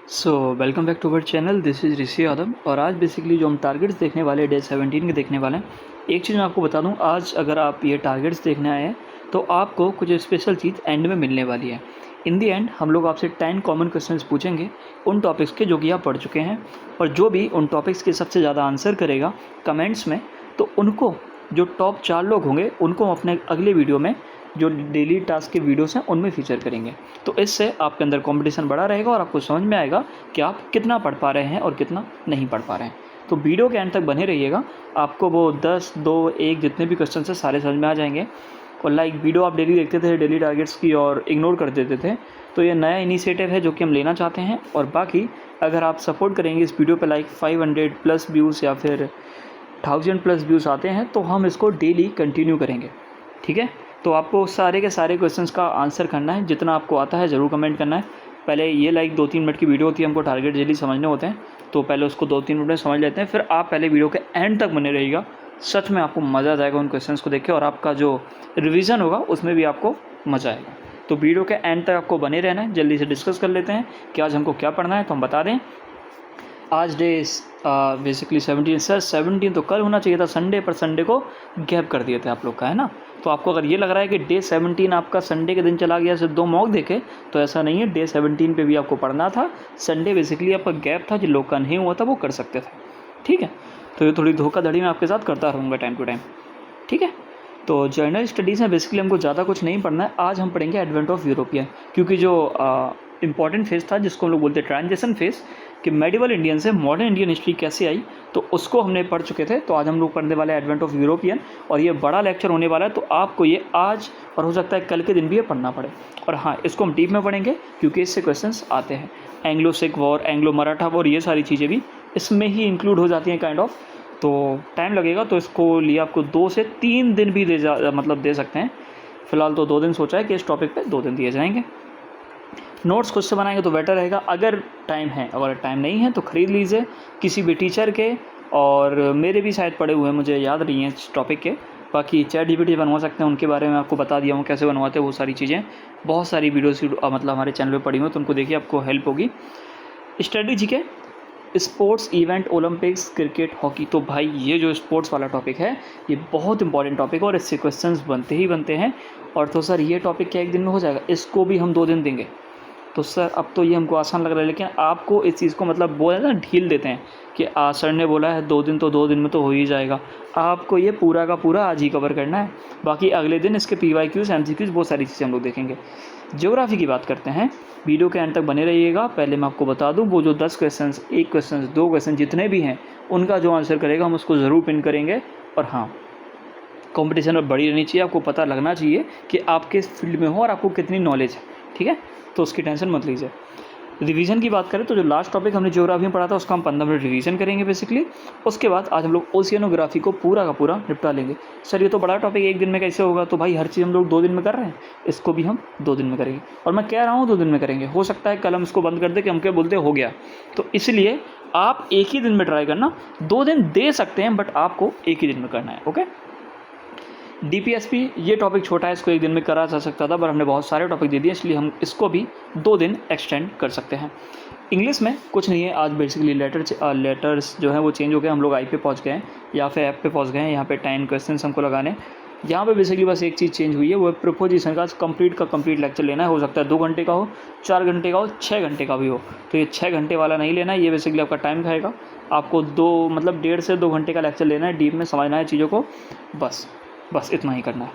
So welcome back to our channel. This is Rishi Yadav और आज basically जो हम टारगेट्स देखने वाले डे 17 के देखने वाले हैं। एक चीज़ मैं आपको बता दूं, आज अगर आप ये टारगेट्स देखने आए हैं तो आपको कुछ स्पेशल चीज़ एंड में मिलने वाली है। इन दी एंड हम लोग आपसे 10 कॉमन क्वेश्चंस पूछेंगे उन टॉपिक्स के जो कि आप पढ़ चुके हैं, और जो भी उन टॉपिक्स के सबसे ज़्यादा आंसर करेगा कमेंट्स में, तो उनको जो टॉप 4 लोग होंगे उनको हम अपने अगले वीडियो में जो डेली टास्क के वीडियोस हैं उनमें फीचर करेंगे। तो इससे आपके अंदर कंपटीशन बढ़ा रहेगा और आपको समझ में आएगा कि आप कितना पढ़ पा रहे हैं और कितना नहीं पढ़ पा रहे हैं। तो वीडियो के एंड तक बने रहिएगा, आपको वो 10, 2, 1 जितने भी क्वेश्चन हैं सारे समझ में आ जाएंगे। और लाइक वीडियो आप डेली देखते थे डेली टारगेट्स की और इग्नोर कर देते थे, तो ये नया इनिशिएटिव है जो कि हम लेना चाहते हैं। और बाकी अगर आप सपोर्ट करेंगे इस वीडियो पे, लाइक 500 प्लस व्यूज़ या फिर 1000 प्लस व्यूज़ आते हैं, तो हम इसको डेली कंटिन्यू करेंगे। ठीक है, तो आपको सारे के सारे क्वेश्चंस का आंसर करना है, जितना आपको आता है ज़रूर कमेंट करना है। पहले ये लाइक 2-3 मिनट की वीडियो होती है, हमको टारगेट डेली समझने होते हैं, तो पहले उसको 2-3 मिनट में समझ लेते हैं। फिर आप पहले वीडियो के एंड तक बने रहिएगा, सच में आपको मज़ा आ जाएगा उन क्वेश्चंस को देख के, और आपका जो रिवीजन होगा उसमें भी आपको मज़ा आएगा। तो वीडियो के एंड तक आपको बने रहना है। जल्दी से डिस्कस कर लेते हैं कि आज हमको क्या पढ़ना है, तो हम बता दें। आज डे बेसिकली 17 सर 17 तो कल होना चाहिए था संडे, पर संडे को गैप कर दिए थे आप लोग का, है ना। तो आपको अगर ये लग रहा है कि डे 17 आपका संडे के दिन चला गया, सिर्फ 2 मॉक देखे, तो ऐसा नहीं है। डे 17 पे भी आपको पढ़ना था। संडे बेसिकली आपका गैप था, जो लोग का नहीं हुआ था वो कर सकते थे। ठीक है, तो ये थोड़ी धोखाधड़ी मैं आपके साथ करता रहूँगा टाइम टू टाइम। ठीक है, तो जर्नल स्टडीज़ में बेसिकली हमको ज़्यादा कुछ नहीं पढ़ना है। आज हम पढ़ेंगे एडवेंट ऑफ यूरोपियन, क्योंकि जो इम्पॉर्टेंट फेज़ था जिसको हम लोग बोलते हैं ट्रांजिशन फेज़, कि मेडिवल इंडियन से मॉडर्न इंडियन हिस्ट्री कैसे आई, तो उसको हमने पढ़ चुके थे। तो आज हम लोग पढ़ने वाले एडवेंट ऑफ यूरोपियन, और ये बड़ा लेक्चर होने वाला है, तो आपको ये आज और हो सकता है कल के दिन भी ये पढ़ना पड़े। और हाँ, इसको हम डीप में पढ़ेंगे क्योंकि इससे क्वेश्चंस आते हैं। Anglo Sikh war, Anglo Maratha war, ये सारी चीज़ें भी इसमें ही इंक्लूड हो जाती हैं काइंड ऑफ। तो टाइम लगेगा, तो इसको लिए आपको 2 से 3 दिन भी दे सकते हैं। फ़िलहाल तो 2 दिन सोचा है कि इस टॉपिक पे 2 दिन दिए जाएंगे। नोट्स खुद से बनाएंगे तो बेटर रहेगा अगर टाइम है। अगर टाइम नहीं है तो ख़रीद लीजिए किसी भी टीचर के, और मेरे भी शायद पड़े हुए हैं, मुझे याद नहीं है इस टॉपिक के। बाकी चैट जीपीटी बनवा सकते हैं, उनके बारे में आपको बता दिया हूँ कैसे बनवाते हैं वो सारी चीज़ें। बहुत सारी वीडियोस मतलब हमारे चैनल पे पड़ी हुई, तो उनको देखिए, आपको हेल्प होगी। स्टडी जी के sports event, Olympics, cricket, hockey. तो भाई ये जो स्पोर्ट्स वाला टॉपिक है ये बहुत इंपॉर्टेंट टॉपिक है और इससे क्वेश्चंस बनते ही बनते हैं। और तो सर ये टॉपिक क्या एक दिन में हो जाएगा, इसको भी हम 2 दिन देंगे। तो सर अब तो ये हमको आसान लग रहा है, लेकिन आपको इस चीज़ को मतलब बोला ना, ढील देते हैं कि सर ने बोला है 2 दिन, तो 2 दिन में तो हो ही जाएगा। आपको ये पूरा का पूरा आज ही कवर करना है। बाकी अगले दिन इसके PYQs, MCQs, बहुत सारी चीज़ें हम लोग देखेंगे। ज्योग्राफी की बात करते हैं, वीडियो के एंड तक बने रहिएगा। पहले मैं आपको बता दूं, वो जो 10 क्वेश्चन, 1 क्वेश्चन, 2 क्वेश्चन जितने भी हैं, उनका जो आंसर करेगा हम उसको ज़रूर पिन करेंगे। और हाँ, कंपटीशन में बड़ी रहनी चाहिए, आपको पता लगना चाहिए कि आप किस फील्ड में हो और आपको कितनी नॉलेज है। ठीक है, तो उसकी टेंशन मत लीजिए। रिवीजन की बात करें तो जो लास्ट टॉपिक हमने ज्योग्राफी में पढ़ा था उसका हम 15 मिनट रिवीजन करेंगे बेसिकली। उसके बाद आज हम लोग ओशियनोग्राफी को पूरा का पूरा निपटा लेंगे। सर ये तो बड़ा टॉपिक एक दिन में कैसे होगा, तो भाई हर चीज़ हम लोग 2 दिन में कर रहे हैं, इसको भी हम 2 दिन में करेंगे। और मैं कह रहा हूँ 2 दिन में करेंगे, हो सकता है कल हम इसको बंद कर दे कि हम क्या बोलते हो गया। तो इसलिए आप एक ही दिन में ट्राई करना, 2 दिन दे सकते हैं बट आपको एक ही दिन में करना है। ओके, DPSP ये टॉपिक छोटा है, इसको एक दिन में करा जा सकता था, पर हमने बहुत सारे टॉपिक दे दिए, इसलिए हम इसको भी 2 दिन एक्सटेंड कर सकते हैं। इंग्लिश में कुछ नहीं है आज, बेसिकली लेटर्स जो है वो चेंज हो गए। हम लोग आई पे पहुंच गए हैं या फिर ऐप पे पहुंच गए हैं। यहाँ पे 10 क्वेश्चन हमको लगाने, यहाँ पे बेसिकली बस एक चीज़ चेंज हुई है, वो प्रोपोजिशन का कंप्लीट लेक्चर लेना है। हो सकता है 2 घंटे का हो, 4 घंटे का हो, 6 घंटे का भी हो। तो ये 6 घंटे वाला नहीं लेना है, ये बेसिकली आपका टाइम खाएगा। आपको 1.5 से 2 घंटे का लेक्चर लेना है, डीप में समझना है चीज़ों को, बस इतना ही करना है।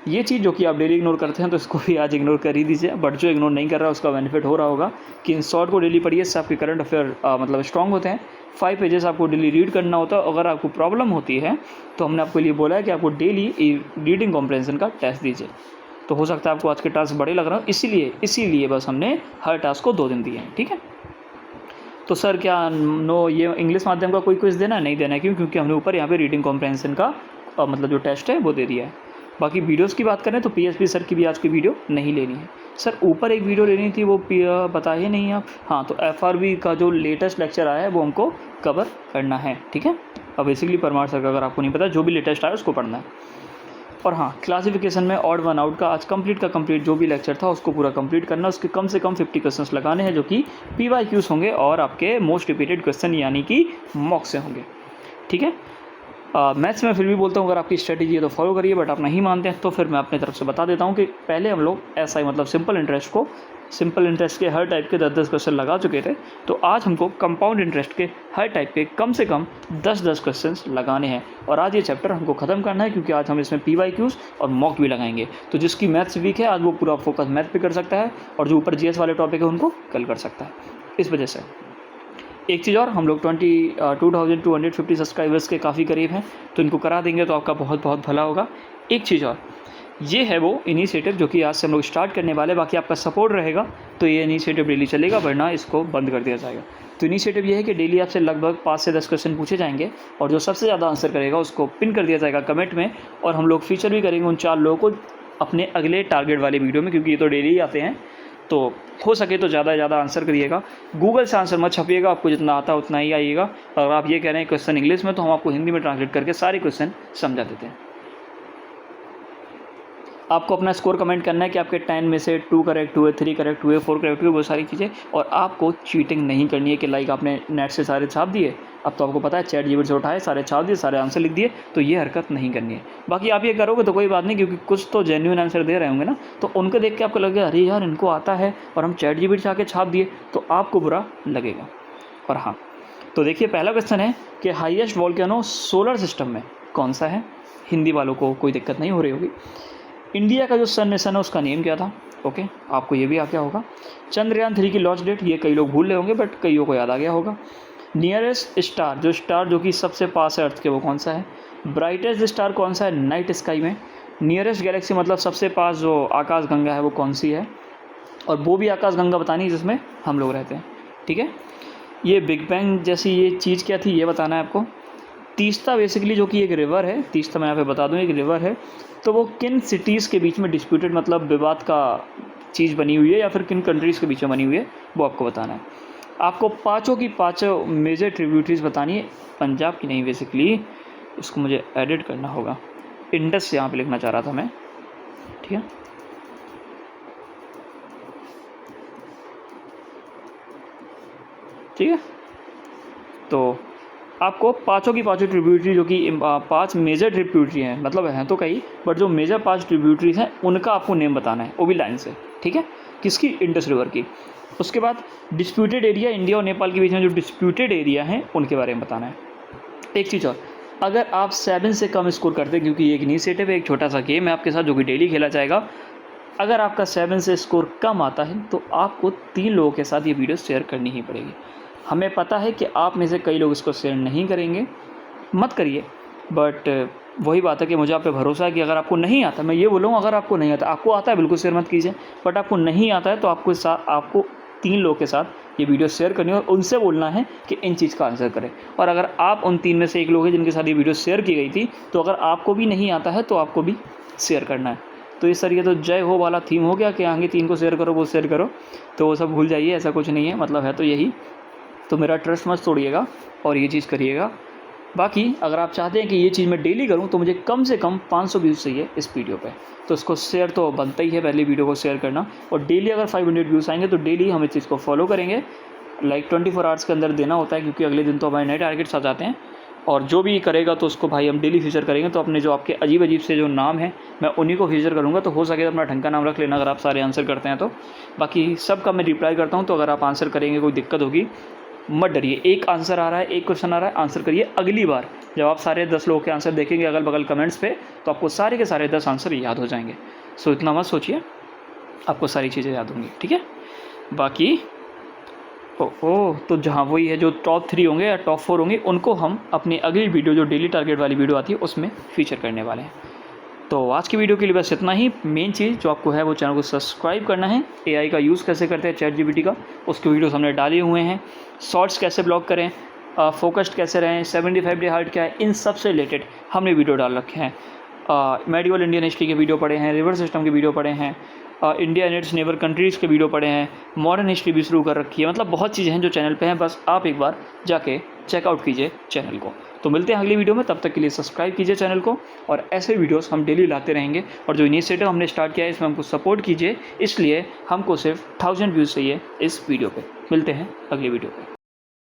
ये चीज़ जो कि आप डेली इग्नोर करते हैं, तो इसको भी आज इग्नोर कर ही दीजिए। बट जो इग्नोर नहीं कर रहा है उसका बेनिफिट हो रहा होगा कि इन शॉर्ट को डेली पढ़िए, इससे आपके करंट अफेयर मतलब स्ट्रॉन्ग होते हैं। 5 पेजेस आपको डेली रीड करना होता है। अगर आपको प्रॉब्लम होती है तो हमने आपको लिए बोला है कि आपको डेली रीडिंग कॉम्प्रहेंशन का टेस्ट दीजिए। तो हो सकता है आपको आज के टास्क बड़े लग रहा हो, इसीलिए बस हमने हर टास्क को 2 दिन दिए हैं। ठीक है, तो सर क्या ये इंग्लिश माध्यम का कोई क्विज़ देना है? नहीं देना है। क्यों? क्योंकि हमने ऊपर यहाँ पे रीडिंग कॉम्प्रहेंशन का मतलब जो टेस्ट है वो दे दिया है। बाकी वीडियोस की बात करें तो PSP सर की भी आज की वीडियो नहीं लेनी है। सर ऊपर एक वीडियो लेनी थी, वो बता ही नहीं आप। हाँ, तो FRB का जो लेटेस्ट लेक्चर आया है वो हमको कवर करना है। ठीक है, अब बेसिकली परमार सर का अगर आपको नहीं पता, जो भी लेटेस्ट आया उसको पढ़ना है। और हाँ, क्लासिफिकेशन में ऑड वन आउट का आज कंप्लीट जो भी लेक्चर था उसको पूरा कंप्लीट करना, उसके कम से कम 50 क्वेश्चंस लगाने हैं जो कि PYQs होंगे और आपके मोस्ट रिपीटेड क्वेश्चन यानी कि मॉक से होंगे। ठीक है, मैथ्स में फिर भी बोलता हूँ अगर आपकी स्ट्रेटेजी है तो फॉलो करिए, बट आप नहीं मानते हैं तो फिर मैं अपनी तरफ से बता देता हूँ कि पहले हम लोग SI मतलब सिंपल इंटरेस्ट के हर टाइप के 10-10 क्वेश्चन लगा चुके थे, तो आज हमको कंपाउंड इंटरेस्ट के हर टाइप के कम से कम 10-10 क्वेश्चंस लगाने हैं और आज ये चैप्टर हमको ख़त्म करना है, क्योंकि आज हम इसमें PYQs और मॉक भी लगाएंगे। तो जिसकी मैथ्स वीक है आज वो पूरा फोकस मैथ पे कर सकता है और जो ऊपर GS वाले टॉपिक है उनको कल कर सकता है। इस वजह से एक चीज़ और, हम लोग 2250 सब्सक्राइबर्स के काफ़ी करीब हैं, तो इनको करा देंगे तो आपका बहुत बहुत भला होगा। एक चीज़ और, ये है वो इनिशिएटिव जो कि आज से हम लोग स्टार्ट करने वाले, बाकी आपका सपोर्ट रहेगा तो ये इनिशिएटिव डेली चलेगा, वरना इसको बंद कर दिया जाएगा। तो इनिशिएटिव ये है कि डेली आपसे लगभग 5 से 10 क्वेश्चन पूछे जाएंगे और जो सबसे ज़्यादा आंसर करेगा उसको पिन कर दिया जाएगा कमेंट में, और हम लोग फीचर भी करेंगे उन 4 लोगों को अपने अगले टारगेट वाले वीडियो में, क्योंकि ये तो डेली ही आते हैं। तो हो सके तो ज़्यादा से ज़्यादा आंसर करिएगा, गूगल से आंसर मत छपिएगा, आपको जितना आता है उतना ही आइएगा। अगर आप ये कह रहे हैं क्वेश्चन इंग्लिश में, तो हम आपको हिंदी में ट्रांसलेट करके सारे क्वेश्चन समझा देते हैं। आपको अपना स्कोर कमेंट करना है कि आपके 10 में से 2 करेक्ट हुए, 3 करेक्ट हुए, 4 करेक्ट हुए, वो सारी चीज़ें। और आपको चीटिंग नहीं करनी है कि लाइक आपने नेट से सारे छाप दिए, अब तो आपको पता है ChatGPT से उठाए, सारे छाप दिए, सारे आंसर लिख दिए, तो ये हरकत नहीं करनी है। बाकी आप ये करोगे तो कोई बात नहीं, क्योंकि कुछ तो जेन्युइन आंसर दे रहे होंगे ना, तो उनको देख के आपको लगेगा अरे यार इनको आता है और हम ChatGPT से आके छाप दिए, तो आपको बुरा लगेगा। और हाँ, तो देखिए पहला क्वेश्चन है कि हाईएस्ट वोल्केनो सोलर सिस्टम में कौन सा है। हिंदी वालों को कोई दिक्कत नहीं हो रही होगी। इंडिया का जो सन मिशन है उसका नेम क्या था। ओके, आपको ये भी आ गया होगा। चंद्रयान 3 की लॉन्च डेट, ये कई लोग भूल रहे होंगे बट कईयों को याद आ गया होगा। नियरेस्ट स्टार जो कि सबसे पास है अर्थ के, वो कौन सा है। ब्राइटेस्ट स्टार कौन सा है नाइट स्काई में। नियरेस्ट गैलेक्सी मतलब सबसे पास जो आकाश गंगा है वो कौन सी है, और वो भी आकाश गंगा बतानी है जिसमें हम लोग रहते हैं। ठीक है, ये बिग बैंग जैसी ये चीज़ क्या थी ये बताना है आपको। तीस्ता बेसिकली जो कि एक रिवर है, तीस्ता मैं यहाँ पे बता दूँ एक रिवर है, तो वो किन सिटीज़ के बीच में डिस्प्यूटेड मतलब विवाद का चीज़ बनी हुई है या फिर किन कंट्रीज़ के बीच में बनी हुई है, वो आपको बताना है। आपको पाँचों की पाँचों मेजर ट्रिब्यूटरीज बतानी है, पंजाब की नहीं बेसिकली, इसको मुझे एडिट करना होगा, इंडस यहाँ पे लिखना चाह रहा था मैं। ठीक है, ठीक है, तो आपको पाँचों की पाँचों ट्रिब्यूटरी जो कि 5 मेजर ट्रिब्यूटरी हैं, मतलब हैं तो कई, बट जो मेजर 5 ट्रिब्यूटरीज हैं उनका आपको नेम बताना है, वो भी लाइन से। ठीक है, किसकी, इंडस रिवर की। उसके बाद डिस्प्यूटेड एरिया, इंडिया और नेपाल के बीच में जो डिस्प्यूटेड एरिया हैं उनके बारे में बताना है। एक चीज़ और, अगर आप 7 से कम स्कोर करते हैं, क्योंकि ये एक इनिशिएटिव है, एक छोटा सा गेम है आपके साथ जो कि डेली खेला जाएगा, अगर आपका 7 से स्कोर कम आता है तो आपको 3 लोगों के साथ ये वीडियो शेयर करनी ही पड़ेगी। हमें पता है कि आप में से कई लोग इसको शेयर नहीं करेंगे, मत करिए, बट वही बात है कि मुझे आप पे भरोसा है कि अगर आपको नहीं आता, मैं ये बोलूँगा अगर आपको नहीं आता, आपको आता है बिल्कुल शेयर मत कीजिए, बट आपको नहीं आता है तो आपको 3 लोगों के साथ ये वीडियो शेयर करनी है और उनसे बोलना है कि इन चीज़ का आंसर करें। और अगर आप उन 3 में से एक लोग हैं जिनके साथ ये वीडियो शेयर की गई थी, तो अगर आपको भी नहीं आता है तो आपको भी शेयर करना है। तो इस तरीके तो जय हो वाला थीम हो गया कि आगे 3 को शेयर करो, वो शेयर करो, तो वो सब भूल जाइए, ऐसा कुछ नहीं है, मतलब है तो यही। तो मेरा ट्रस्ट मत तोड़िएगा और ये चीज़ करिएगा। बाकी अगर आप चाहते हैं कि ये चीज़ मैं डेली करूं तो मुझे कम से कम 500 व्यूज़ चाहिए इस वीडियो पे, तो इसको शेयर तो बनता ही है, पहले वीडियो को शेयर करना। और डेली अगर 500 व्यूज़ आएंगे तो डेली हम इस चीज़ को फॉलो करेंगे, लाइक 24 आवर्स के अंदर देना होता है, क्योंकि अगले दिन तो हमारे नए टारगेट्स आ जाते हैं। और जो भी करेगा तो उसको भाई हम डेली फीचर करेंगे। तो अपने जो आपके अजीब से जो नाम है मैं उन्हीं को फीचर करूँगा, तो हो सके तो अपना ढंग का नाम रख लेना अगर आप सारे आंसर करते हैं तो। बाकी सबका मैं रिप्लाई करता हूँ, तो अगर आप आंसर करेंगे कोई दिक्कत होगी मत डरिए। एक आंसर आ रहा है, एक क्वेश्चन आ रहा है, आंसर करिए। अगली बार जब आप सारे 10 लोगों के आंसर देखेंगे अगल बगल कमेंट्स पे, तो आपको सारे के सारे 10 आंसर याद हो जाएंगे। सो इतना मत सोचिए, आपको सारी चीज़ें याद होंगी। ठीक है, बाकी तो जहाँ वही है जो टॉप 3 होंगे या टॉप 4 होंगे, उनको हम अपनी अगली वीडियो जो डेली टारगेट वाली वीडियो आती है उसमें फीचर करने वाले हैं। तो आज की वीडियो के लिए बस इतना ही। मेन चीज़ जो आपको है वो चैनल को सब्सक्राइब करना है। AI का यूज़ कैसे करते हैं ChatGPT का, उसके वीडियोस हमने डाले हुए हैं। शॉर्ट्स कैसे ब्लॉक करें, फोकस्ड कैसे रहें, 75 डे हार्ट क्या है, इन सब से रिलेटेड हमने वीडियो डाल रखे हैं। मेडिवल इंडियन हिस्ट्री के वीडियो पड़े हैं, रिवर सिस्टम के वीडियो पड़े हैं, India and it's neighbour countries के वीडियो पड़े हैं, मॉडर्न हिस्ट्री भी शुरू कर रखी है। मतलब बहुत चीज़ें हैं जो चैनल पे हैं, बस आप एक बार जाके चेकआउट कीजिए चैनल को। तो मिलते हैं अगली वीडियो में, तब तक के लिए सब्सक्राइब कीजिए चैनल को, और ऐसे वीडियोस हम डेली लाते रहेंगे। और जो इनिशिएटिव हमने स्टार्ट किया है इसमें हमको सपोर्ट कीजिए, इसलिए हमको सिर्फ 1000 व्यूज़ चाहिए इस वीडियो पे। मिलते हैं अगली वीडियो पे।